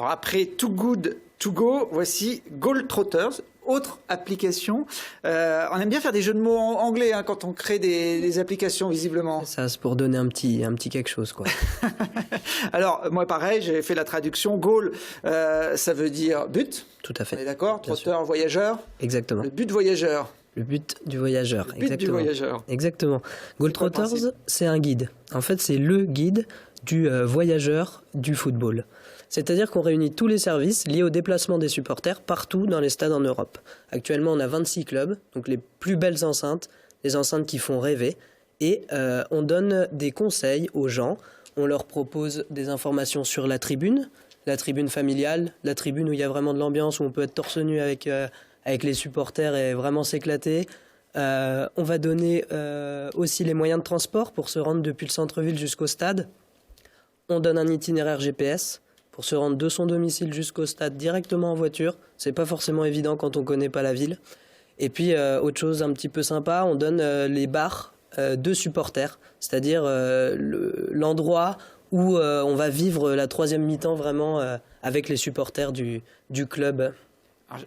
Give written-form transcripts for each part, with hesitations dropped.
Alors après Too Good To Go, voici Goal Trotters, autre application. On aime bien faire des jeux de mots en anglais quand on crée des applications, visiblement. Ça, c'est pour donner un petit quelque chose, quoi. Alors, moi, pareil, j'ai fait la traduction. Goal, ça veut dire but. Tout à fait. On est d'accord? Trotteur, voyageur. Exactement. Le but voyageur. Le but du voyageur. Le but du voyageur. Exactement. Goal Trotters, c'est un guide. En fait, c'est le guide du voyageur du football. C'est-à-dire qu'on réunit tous les services liés au déplacement des supporters partout dans les stades en Europe. Actuellement, on a 26 clubs, donc les plus belles enceintes, les enceintes qui font rêver. Et on donne des conseils aux gens. On leur propose des informations sur la tribune familiale, la tribune où il y a vraiment de l'ambiance, où on peut être torse nu avec les supporters et vraiment s'éclater. On va donner aussi les moyens de transport pour se rendre depuis le centre-ville jusqu'au stade. On donne un itinéraire GPS pour se rendre de son domicile jusqu'au stade directement en voiture. C'est pas forcément évident quand on connaît pas la ville. Et puis, autre chose un petit peu sympa, on donne les bars de supporters, c'est-à-dire l'endroit où on va vivre la troisième mi-temps vraiment avec les supporters du club.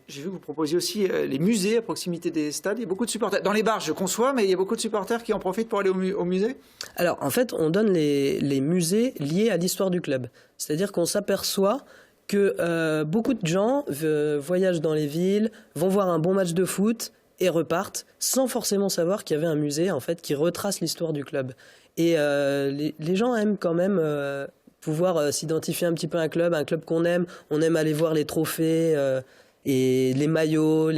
J'ai vu que vous proposiez aussi les musées à proximité des stades. Il y a beaucoup de supporters. Dans les bars, je conçois, mais il y a beaucoup de supporters qui en profitent pour aller au musée. Alors, en fait, on donne les musées liés à l'histoire du club. C'est-à-dire qu'on s'aperçoit que beaucoup de gens voyagent dans les villes, vont voir un bon match de foot et repartent sans forcément savoir qu'il y avait un musée en fait qui retrace l'histoire du club. Et les gens aiment quand même pouvoir s'identifier un petit peu à un club qu'on aime. On aime aller voir les trophées et les maillots.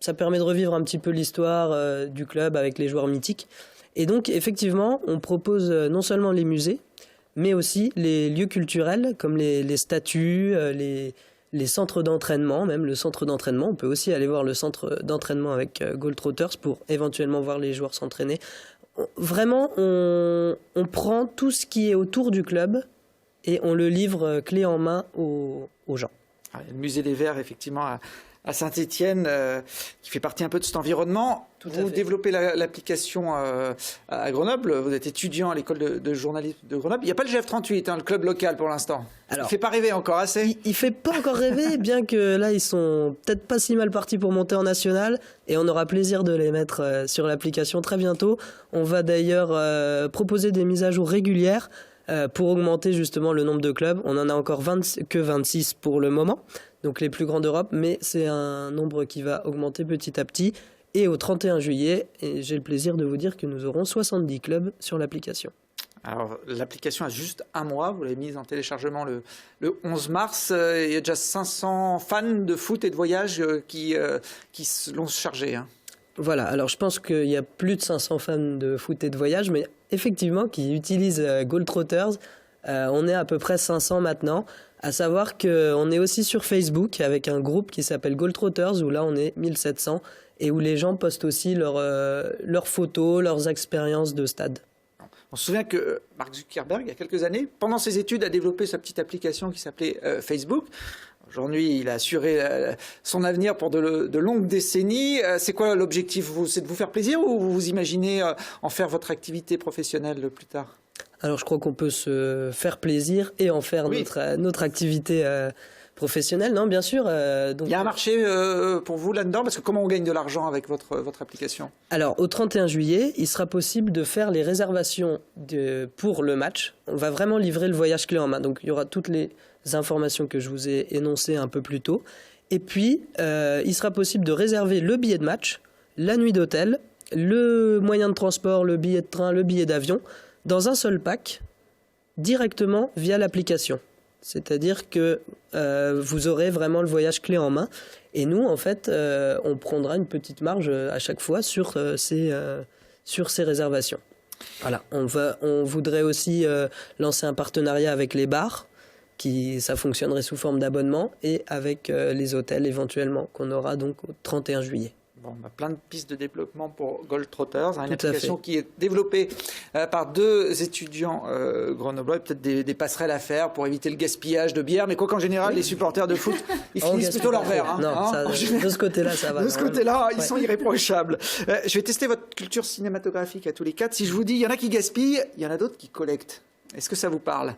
Ça permet de revivre un petit peu l'histoire du club avec les joueurs mythiques. Et donc effectivement, on propose non seulement les musées, mais aussi les lieux culturels comme les statues, les centres d'entraînement, même le centre d'entraînement. On peut aussi aller voir le centre d'entraînement avec Goal Trotters pour éventuellement voir les joueurs s'entraîner. Vraiment, on prend tout ce qui est autour du club et on le livre clé en main aux gens. Le musée des Verts, effectivement, à Saint-Étienne, qui fait partie un peu de cet environnement. Vous développez l'application à Grenoble. Vous êtes étudiant à l'école de journalisme de Grenoble. Il n'y a pas le GF38, le club local pour l'instant. Alors, il ne fait pas rêver encore assez. Il ne fait pas encore rêver, bien que là, ils sont peut-être pas si mal partis pour monter en national. Et on aura plaisir de les mettre sur l'application très bientôt. On va d'ailleurs proposer des mises à jour régulières pour augmenter justement le nombre de clubs. On en a encore que 26 pour le moment, donc les plus grands d'Europe, mais c'est un nombre qui va augmenter petit à petit. Et au 31 juillet, j'ai le plaisir de vous dire que nous aurons 70 clubs sur l'application. Alors, l'application a juste un mois, vous l'avez mise en téléchargement le 11 mars. Il y a déjà 500 fans de foot et de voyage qui l'ont chargé. Voilà, alors je pense qu'il y a plus de 500 fans de foot et de voyage, mais effectivement qui utilisent Goal Trotters. On est à peu près 500 maintenant. À savoir qu'on est aussi sur Facebook avec un groupe qui s'appelle Goal Trotters, où là on est 1700 et où les gens postent aussi leurs photos, leurs expériences de stade. On se souvient que Mark Zuckerberg, il y a quelques années, pendant ses études, a développé sa petite application qui s'appelait Facebook. Aujourd'hui, il a assuré son avenir pour de longues décennies. C'est quoi l'objectif? C'est de vous faire plaisir ou vous imaginez en faire votre activité professionnelle plus tard? Alors, je crois qu'on peut se faire plaisir et en faire notre activité professionnelle. Non, bien sûr. Donc, il y a un marché pour vous là-dedans? Parce que comment on gagne de l'argent avec votre application? Alors, au 31 juillet, il sera possible de faire les réservations pour le match. On va vraiment livrer le voyage clé en main. Donc, il y aura toutes les informations que je vous ai énoncées un peu plus tôt. Et puis, il sera possible de réserver le billet de match, la nuit d'hôtel, le moyen de transport, le billet de train, le billet d'avion, dans un seul pack, directement via l'application. C'est-à-dire que vous aurez vraiment le voyage clé en main. Et nous, en fait, on prendra une petite marge à chaque fois sur ces réservations. Voilà. On voudrait aussi lancer un partenariat avec les bars, ça fonctionnerait sous forme d'abonnement, et avec les hôtels éventuellement, qu'on aura donc au 31 juillet. Bon, plein de pistes de développement pour Goal Trotters, une application qui est développée par deux étudiants grenoblois, peut-être des passerelles à faire pour éviter le gaspillage de bière, mais quoi qu'en général, les supporters de foot, ils finissent plutôt leur verre. De ce côté-là, ça va. De ce côté-là, ils sont irréprochables. Je vais tester votre culture cinématographique à tous les quatre. Si je vous dis, il y en a qui gaspillent, il y en a d'autres qui collectent. Est-ce que ça vous parle ?